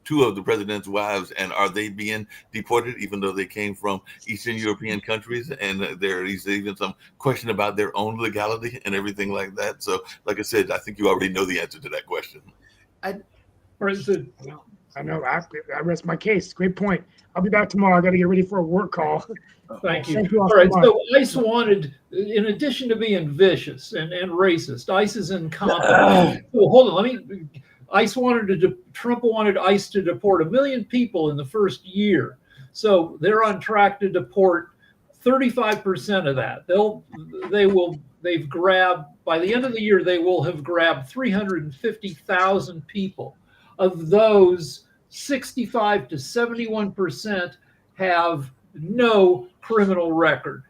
two of the president's wives, and are they being deported even though they came from Eastern European countries? And there is even some question about their own legality and everything like that. So, like I said, I think you already know the answer to that question. Or is it? I know. I rest my case. Great point. I'll be back tomorrow. I got to get ready for a work call. Thank you. Thank you all All right. so much. So ICE wanted, in addition to being vicious and racist, ICE is incompetent. So hold on. Trump wanted ICE to deport 1 million people in the first year. So they're on track to deport 35% of that. They've grabbed, by the end of the year, they will have grabbed 350,000 people. Of those, 65 to 71% have no criminal record.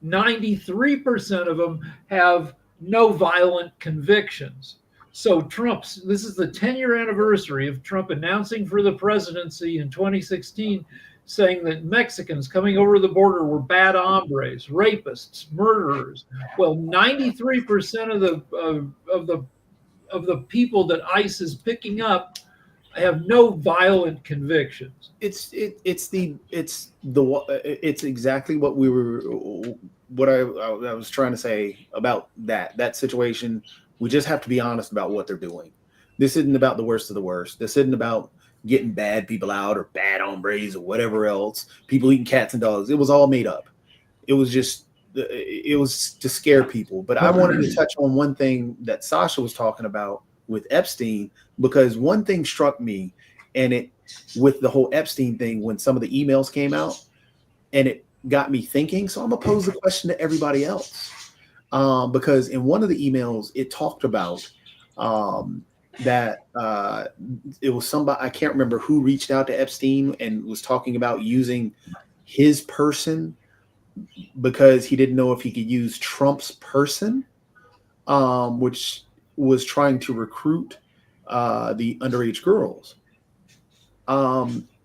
93% of them have no violent convictions. So this is the 10-year anniversary of Trump announcing for the presidency in 2016, saying that Mexicans coming over the border were bad hombres, rapists, murderers. Well, 93% of the people that ICE is picking up have no violent convictions. It's exactly what I was trying to say about that situation. We just have to be honest about what they're doing. This isn't about the worst of the worst. This isn't about getting bad people out or bad hombres or whatever else. People eating cats and dogs. It was all made up. It was to scare people. But I wanted to touch on one thing that Sasha was talking about with Epstein, because one thing struck me, and with the whole Epstein thing, when some of the emails came out, and it got me thinking. So I'm gonna pose the question to everybody else, because in one of the emails it talked about that it was somebody, I can't remember who, reached out to Epstein and was talking about using his person because he didn't know if he could use Trump's person, which was trying to recruit the underage girls.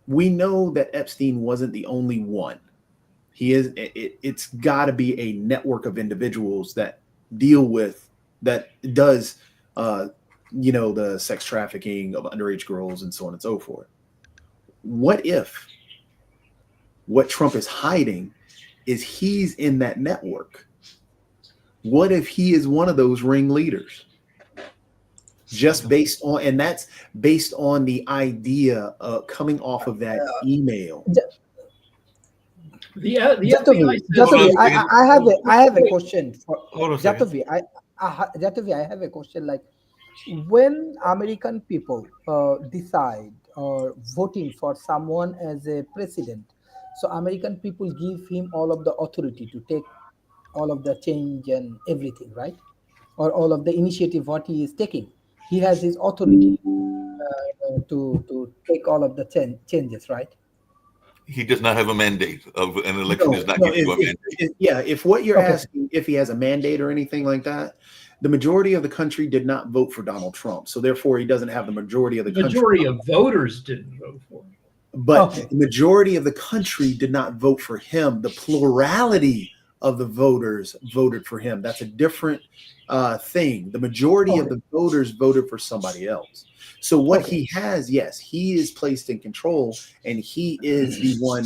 We know that Epstein wasn't the only one. It's got to be a network of individuals that does the sex trafficking of underage girls and so on and so forth. What if what Trump is hiding is he's in that network? What if he is one of those ringleaders? Just based on, and that's based on the idea of coming off of that email. Jatovi, I have a question for Jatovi. Jatovi, I have a question. Like, when American people decide or voting for someone as a president, so American people give him all of the authority to take all of the change and everything, right? Or all of the initiative what he is taking. He has his authority to take all of the changes, right? He does not have a mandate of an election. Does not give you a mandate. If what you're asking, if he has a mandate or anything like that, the majority of the country did not vote for Donald Trump. So therefore, he doesn't have the majority of the country. Majority of voters didn't vote for him. But the majority of the country did not vote for him. The plurality of the voters voted for him. That's a different thing. The majority of the voters voted for somebody else. So what he has, yes, he is placed in control, and he is the one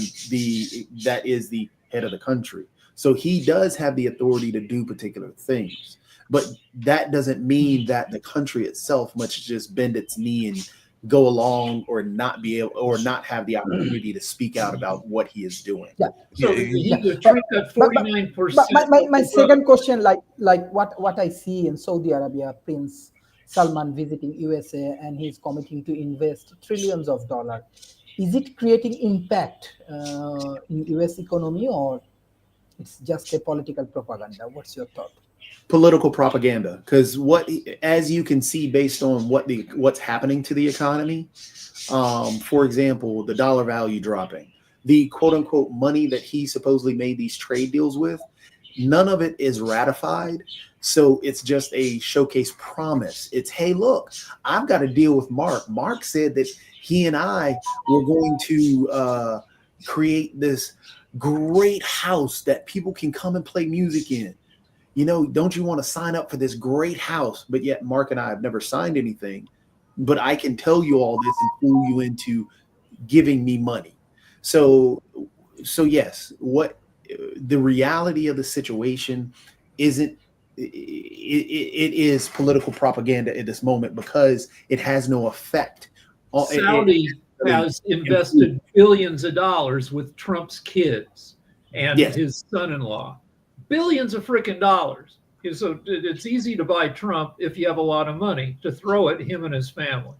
that is the head of the country. So he does have the authority to do particular things. But that doesn't mean that the country itself must just bend its knee and go along or not be able or not have the opportunity to speak out about what he is doing. Yeah. So Trump got 49%. My second question, like what I see in Saudi Arabia, Prince Salman visiting USA, and he's committing to invest trillions of dollars. Is it creating impact in US economy, or it's just a political propaganda? What's your thought? Political propaganda, because as you can see, based on what's happening to the economy, for example, the dollar value dropping, the quote unquote money that he supposedly made these trade deals with, none of it is ratified. So it's just a showcase promise. It's, hey, look, I've got to deal with Mark. Mark said that he and I were going to create this great house that people can come and play music in. don't you want to sign up for this great house? But yet Mark and I have never signed anything, but I can tell you all this and fool you into giving me money. So yes, what the reality of the situation isn't, it is political propaganda at this moment because it has no effect. Saudi has invested billions of dollars with Trump's kids and his son-in-law. Billions of freaking dollars. So it's easy to buy Trump if you have a lot of money to throw at him and his family.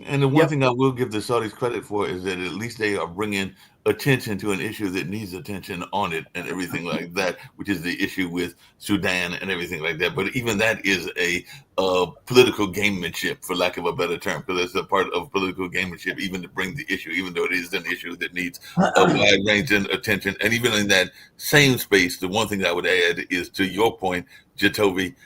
And the one thing I will give the Saudis credit for is that at least they are bringing attention to an issue that needs attention on it and everything like that, which is the issue with Sudan and everything like that. But even that is a political gamemanship, for lack of a better term, because it's a part of political gamemanship, even to bring the issue, even though it is an issue that needs a wide range of attention. And even in that same space, the one thing that I would add is, to your point, Jatovi,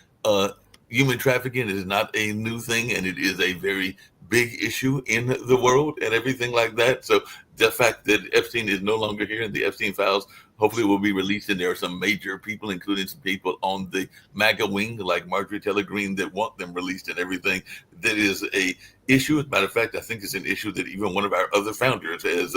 human trafficking is not a new thing, and it is a very big issue in the world and everything like that. So the fact that Epstein is no longer here and the Epstein files hopefully will be released, and there are some major people, including some people on the MAGA wing like Marjorie Taylor Greene, that want them released and everything, that is a issue. As a matter of fact, I think it's an issue that even one of our other founders has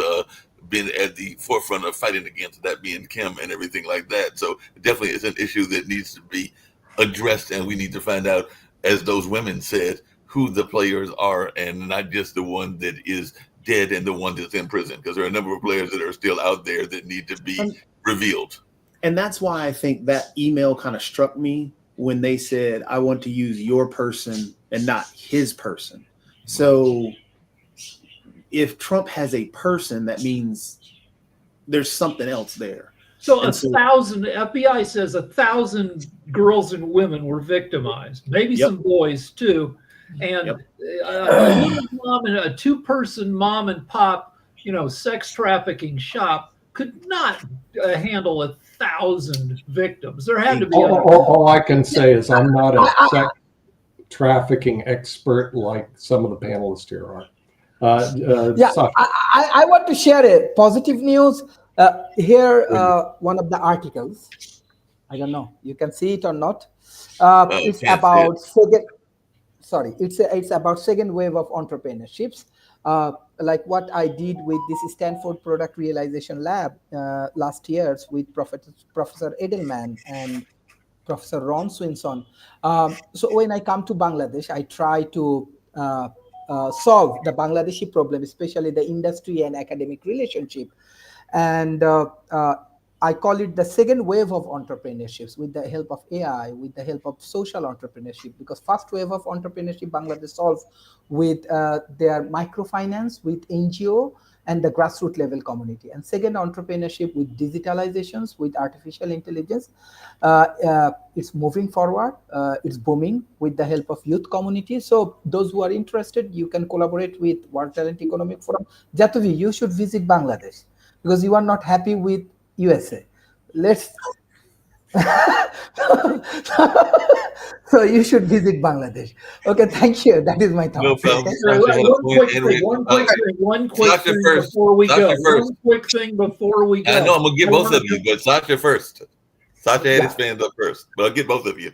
been at the forefront of fighting against, that being Kim and everything like that. So it definitely is an issue that needs to be addressed, and we need to find out, as those women said, who the players are, and not just the one that is dead and the one that's in prison, because there are a number of players that are still out there that need to be revealed. And that's why I think that email kind of struck me when they said, I want to use your person and not his person. So if Trump has a person, that means there's something else there. So 1,000, FBI says 1,000 girls and women were victimized, maybe some boys too. And a two-person mom and pop, sex trafficking shop could not handle 1,000 victims. There had to be. All I can say is I'm not a sex trafficking expert like some of the panelists here are. I want to share a positive news. Here, one of the articles. I don't know. You can see it or not. It's about it's about second wave of entrepreneurships, like what I did with this Stanford Product Realization Lab last year with Professor Edelman and Professor Ron Swinson. So when I come to Bangladesh, I try to solve the Bangladeshi problem, especially the industry and academic relationship. And I call it the second wave of entrepreneurships, with the help of AI, with the help of social entrepreneurship, because first wave of entrepreneurship Bangladesh solves with their microfinance, with NGO and the grassroots level community. And second, entrepreneurship with digitalizations, with artificial intelligence. It's moving forward. It's booming with the help of youth community. So those who are interested, you can collaborate with World Talent Economic Forum. Jatovi, you should visit Bangladesh because you are not happy with USA. So you should visit Bangladesh. Okay, thank you. That is my thought. No problem. One quick thing before we go. One quick thing before we go. I know I'm gonna get both of you, but Sasha first. Sasha had his hand up first, but I'll get both of you.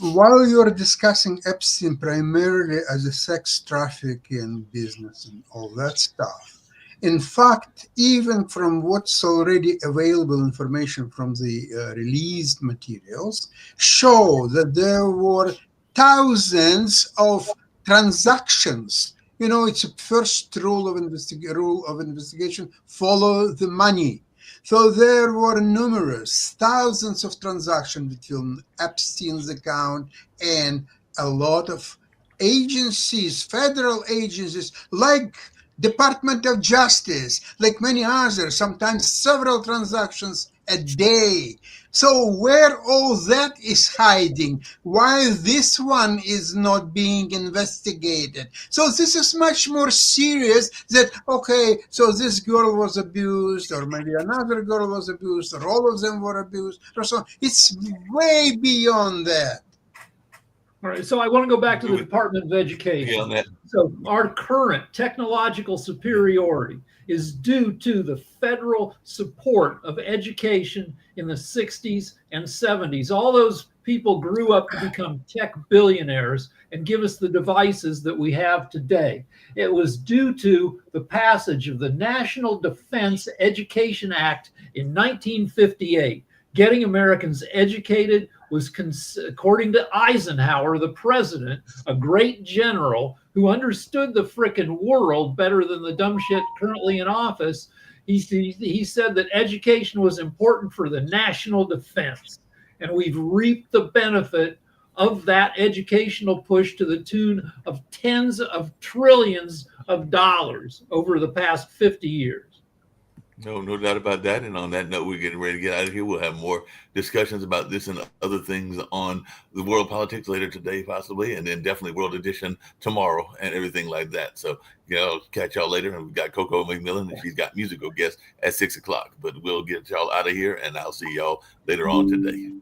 While you're discussing Epstein primarily as a sex trafficking business and all that stuff, in fact, even from what's already available information from the released materials, show that there were thousands of transactions. It's a first rule of investigation: follow the money. So there were numerous thousands of transactions between Epstein's account and a lot of agencies, federal agencies like Department of Justice, like many others, sometimes several transactions a day. So where all that is hiding, why this one is not being investigated? So this is much more serious that, okay, so this girl was abused, or maybe another girl was abused, or all of them were abused, or so. It's way beyond that. All right, so I want to go back to the Department of Education. So our current technological superiority is due to the federal support of education in the 60s and 70s. All those people grew up to become tech billionaires and give us the devices that we have today. It was due to the passage of the National Defense Education Act in 1958. Getting Americans educated was, according to Eisenhower, the president, a great general who understood the frickin' world better than the dumb shit currently in office. He said that education was important for the national defense. And we've reaped the benefit of that educational push to the tune of tens of trillions of dollars over the past 50 years. No doubt about that. And on that note, we're getting ready to get out of here. We'll have more discussions about this and other things on the world politics later today, possibly, and then definitely World Edition tomorrow and everything like that. So, catch y'all later. And we've got Coco McMillan, and she's got musical guests at 6 o'clock. But we'll get y'all out of here, and I'll see y'all later on today.